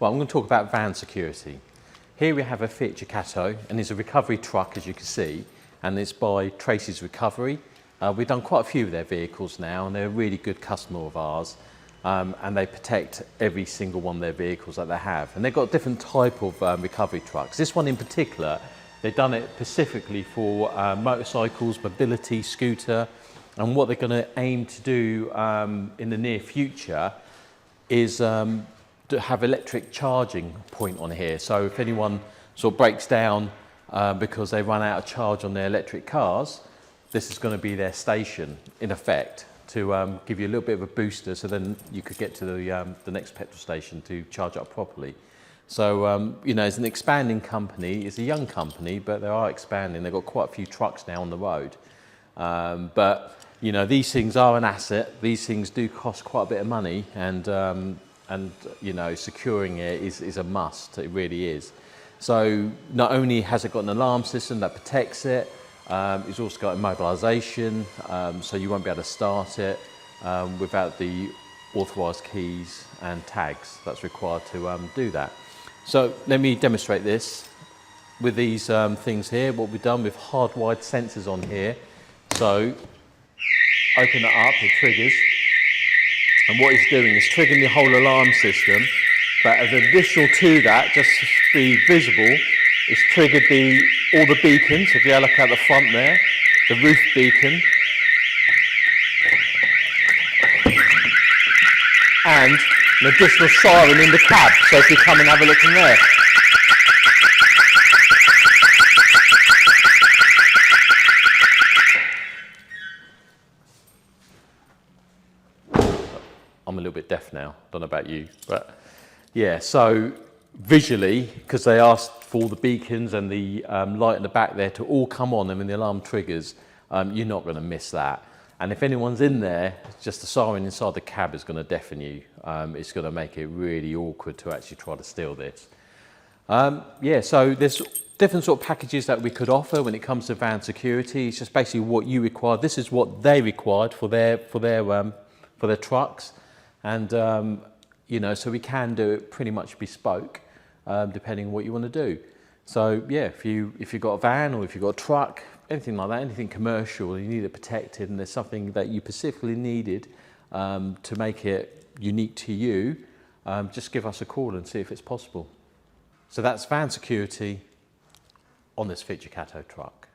Well, I'm going to talk about van security. Here we have a Fiat Ducato, and it's a recovery truck, as you can see, and it's by Traceys Recovery. We've done quite a few of their vehicles now, and they're a really good customer of ours, and they protect every single one of their vehicles that they have. And they've got a different type of recovery trucks. This one in particular, they've done it specifically for motorcycles, mobility, scooter, and what they're going to aim to do in the near future is to have electric charging point on here. So if anyone sort of breaks down because they run out of charge on their electric cars, this is going to be their station in effect to give you a little bit of a booster, so then you could get to the next petrol station to charge up properly. So you know, it's an expanding company. It's a young company, but they are expanding. They've got quite a few trucks now on the road. But you know, these things are an asset. These things do cost quite a bit of money, and you know, securing it is a must. It really is. So not only has it got an alarm system that protects it, it's also got immobilisation, so you won't be able to start it without the authorised keys and tags that's required to do that. So let me demonstrate this with these things here. What we've done with hardwired sensors on here. So open it up, it triggers. And what it's doing is triggering the whole alarm system, but as additional to that, just to be visible, it's triggered all the beacons. If you look at the front there, the roof beacon, and an additional siren in the cab. So if you come and have a look in there. I'm a little bit deaf now, don't know about you, but yeah, so visually, because they asked for all the beacons and the light in the back there to all come on, and when the alarm triggers, you're not going to miss that. And if anyone's in there, just the siren inside the cab is going to deafen you. It's going to make it really awkward to actually try to steal this. Yeah, so there's different sort of packages that we could offer when it comes to van security. It's just basically what you require. This is what they required for their trucks. And you know, so we can do it pretty much bespoke, depending on what you want to do. So yeah, if you've got a van or if you've got a truck, anything like that, anything commercial, you need it protected, and there's something that you specifically needed to make it unique to you, just give us a call and see if it's possible. So that's van security on this Fiat Ducato truck.